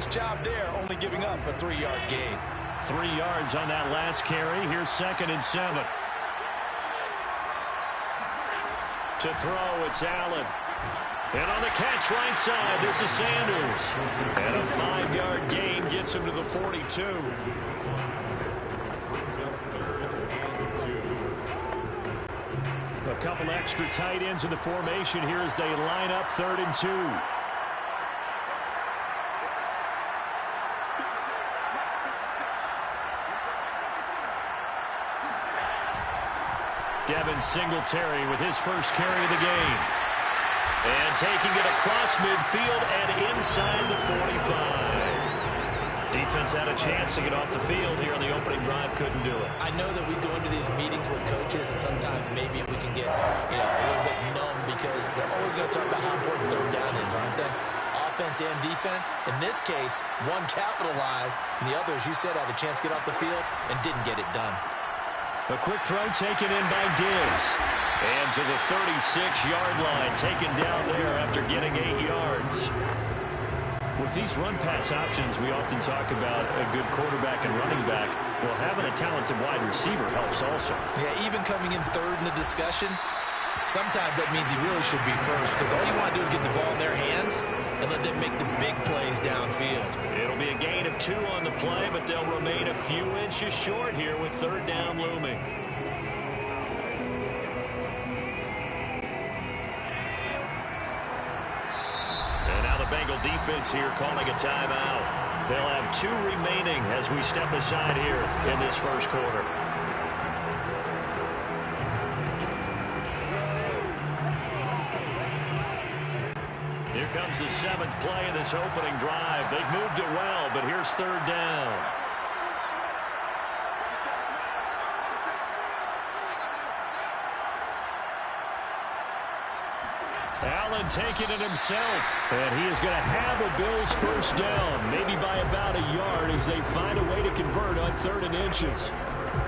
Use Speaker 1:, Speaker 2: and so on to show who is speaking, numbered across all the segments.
Speaker 1: job there, only giving up a 3-yard gain.
Speaker 2: 3 yards on that last carry. Here's 2nd and 7. To throw, it's Allen. And on the catch right side, this is Sanders. And a 5-yard gain gets him to the 42. A couple extra tight ends in the formation here as they line up 3rd and 2. Devin Singletary with his first carry of the game. And taking it across midfield and inside the 45. Defense had a chance to get off the field here on the opening drive. Couldn't do it.
Speaker 1: I know that we go into these meetings with coaches, and sometimes maybe we can get a little bit numb because they're always going to talk about how important 3rd down is, aren't they? Offense and defense. In this case, one capitalized, and the other, as you said, had a chance to get off the field and didn't get it done.
Speaker 2: A quick throw taken in by Diggs. And to the 36-yard line, taken down there after getting 8 yards. With these run-pass options, we often talk about a good quarterback and running back. Well, having a talented wide receiver helps also.
Speaker 1: Yeah, even coming in 3rd in the discussion, sometimes that means he really should be first because all you want to do is get the ball in their hands and let them make the big plays downfield.
Speaker 2: It'll be a gain of 2 on the play, but they'll remain a few inches short here with 3rd down looming. And now the Bengal defense here calling a timeout. They'll have 2 remaining as we step aside here in this first quarter. Here comes the 7th play of this opening drive. They've moved it well, but here's 3rd down. Allen taking it himself, and he is going to have a Bills first down, maybe by about a yard as they find a way to convert on 3rd and inches.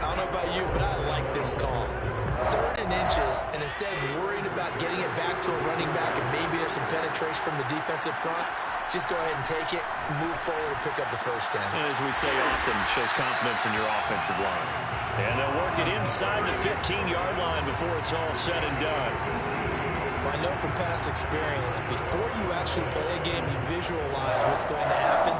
Speaker 1: I don't know about you, but I like this call. 3rd and inches, and instead of worrying about getting it back to a running back and maybe there's some penetration from the defensive front, just go ahead and take it, move forward, and pick up the first down.
Speaker 2: As we say often, shows confidence in your offensive line. And they'll work it inside the 15-yard line before it's all said and done.
Speaker 1: I know from past experience, before you actually play a game, you visualize what's going to happen.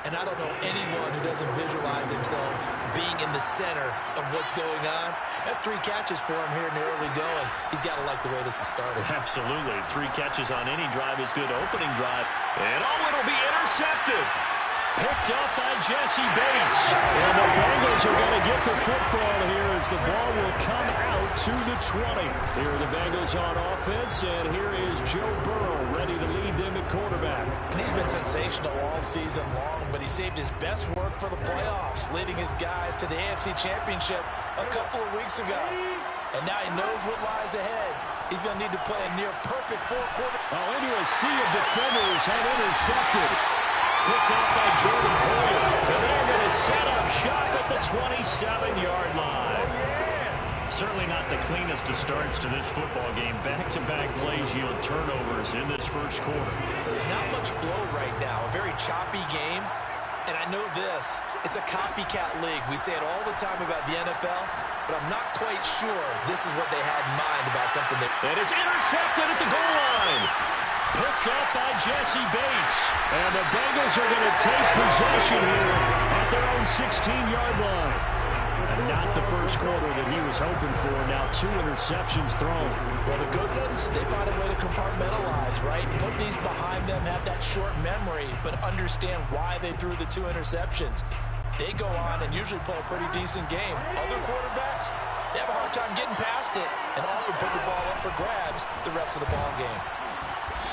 Speaker 1: And I don't know anyone who doesn't visualize themselves being in the center of what's going on. That's 3 catches for him here in the early going. He's got to like the way this is started.
Speaker 2: Absolutely. 3 catches on any drive is good. Opening drive. And it'll be intercepted. Picked up by Jesse Bates. And the Bengals are going to get the football here as the ball will come out to the 20. Here are the Bengals on offense, and here is Joe Burrow ready to lead them at quarterback.
Speaker 1: And he's been sensational all season long, but he saved his best work for the playoffs, leading his guys to the AFC Championship a couple of weeks ago. And now he knows what lies ahead. He's going to need to play a near-perfect 4-quarter.
Speaker 2: Oh, into a sea of defenders and intercepted. Picked up by Jordan Poyer. And they're going to set up shop at the 27-yard line. Certainly not the cleanest of starts to this football game. Back-to-back plays yield turnovers in this first quarter.
Speaker 1: So there's not much flow right now. A very choppy game. And I know this. It's a copycat league. We say it all the time about the NFL, but I'm not quite sure this is what they had in mind about something that...
Speaker 2: And it's intercepted at the goal line. Picked up by Jesse Bates. And the Bengals are going to take possession here at their own 16-yard line. And not the first quarter that he was hoping for. Now 2 interceptions thrown.
Speaker 1: Well, the good ones, they find a way to compartmentalize, right? Put these behind them, have that short memory, but understand why they threw the 2 interceptions. They go on and usually play a pretty decent game. Other quarterbacks, they have a hard time getting past it and often put the ball up for grabs the rest of the ball game.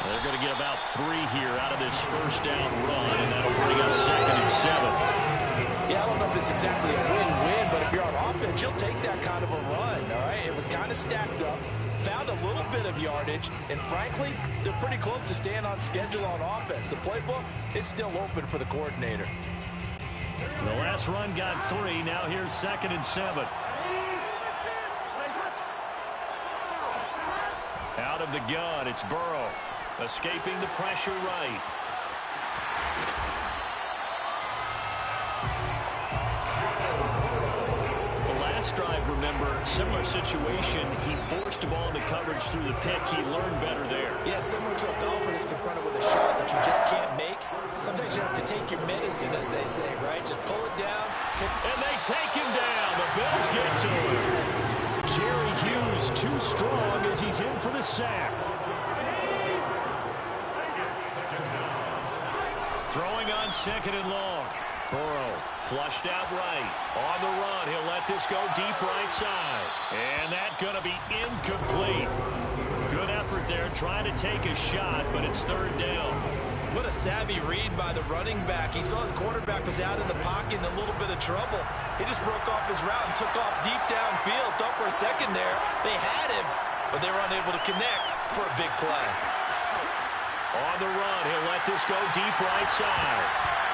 Speaker 2: They're going to get about 3 here out of this first down run, and that'll bring up 2nd and 7.
Speaker 1: Yeah, I don't know if it's exactly a win-win, but if you're on offense, you'll take that kind of a run, all right? It was kind of stacked up, found a little bit of yardage, and frankly, they're pretty close to staying on schedule on offense. The playbook is still open for the coordinator.
Speaker 2: The last run got 3. Now here's 2nd and 7. Out of the gun, it's Burrow. Escaping the pressure right. remember, similar situation. He forced the ball into coverage through the pick. He learned better there.
Speaker 1: Yeah, similar to a golfer that's confronted with a shot that you just can't make. Sometimes you have to take your medicine, as they say, right? Just pull it down.
Speaker 2: And they take him down. The Bills get to him. Jerry Hughes too strong as he's in for the sack. Throwing on 2nd and long. Burrow flushed out right. On the run, he'll let this go deep right side. And that's going to be incomplete. Good effort there trying to take a shot, but it's 3rd down.
Speaker 1: What a savvy read by the running back. He saw his quarterback was out of the pocket in a little bit of trouble. He just broke off his route and took off deep downfield. Thought for a second there they had him, but they were unable to connect for a big play.
Speaker 2: On the run, he'll let this go deep right side.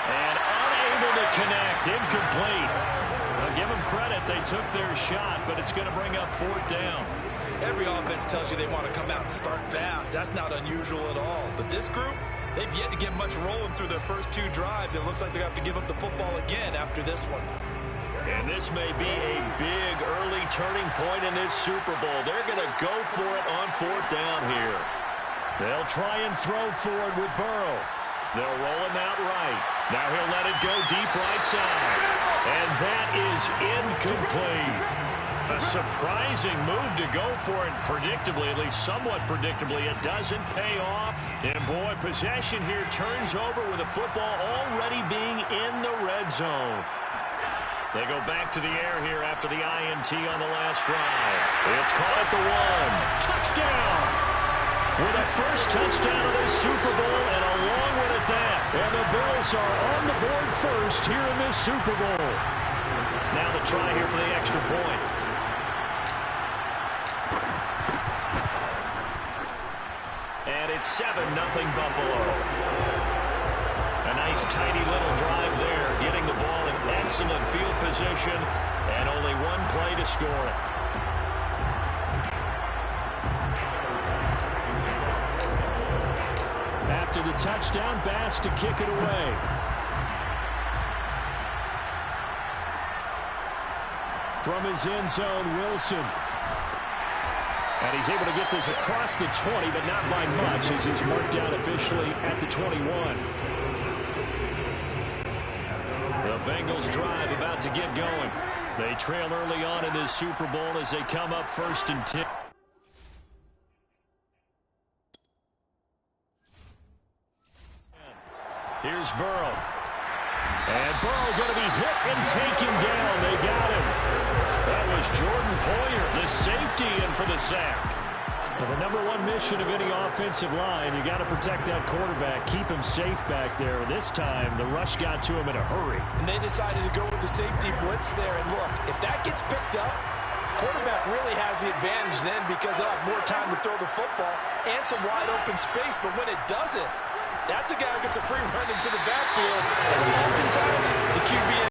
Speaker 2: And unable to connect. Incomplete. Well, give them credit. They took their shot, but it's going to bring up 4th down.
Speaker 1: Every offense tells you they want to come out and start fast. That's not unusual at all. But this group, they've yet to get much rolling through their first 2 drives. It looks like they have to give up the football again after this one.
Speaker 2: And this may be a big early turning point in this Super Bowl. They're going to go for it on 4th down here. They'll try and throw forward with Burrow. They'll roll him out right. Now he'll let it go deep right side. And that is incomplete. A surprising move to go for it. Predictably, at least somewhat predictably, it doesn't pay off. And boy, possession here turns over with the football already being in the red zone. They go back to the air here after the INT on the last drive. It's caught at the 1. Touchdown! With a first touchdown of this Super Bowl and a long one at that. And the Bills are on the board first here in this Super Bowl. Now the try here for the extra point. And it's 7-0 Buffalo. A nice tidy little drive there, getting the ball in excellent field position, and only 1 play to score it. After the touchdown, Bass to kick it away. From his end zone, Wilson. And he's able to get this across the 20, but not by much, as he's marked down officially at the 21. The Bengals drive about to get going. They trail early on in this Super Bowl as they come up 1st and 10. Here's Burrow. And Burrow going to be hit and taken down. They got him. That was Jordan Poyer, the safety, in for the sack. Well, the #1 mission of any offensive line, you got to protect that quarterback, keep him safe back there. This time, the rush got to him in a hurry.
Speaker 1: And they decided to go with the safety blitz there. And look, if that gets picked up, quarterback really has the advantage then because they'll have more time to throw the football and some wide open space. But when it doesn't, that's a guy who gets a free run into the backfield. And oftentimes, the QB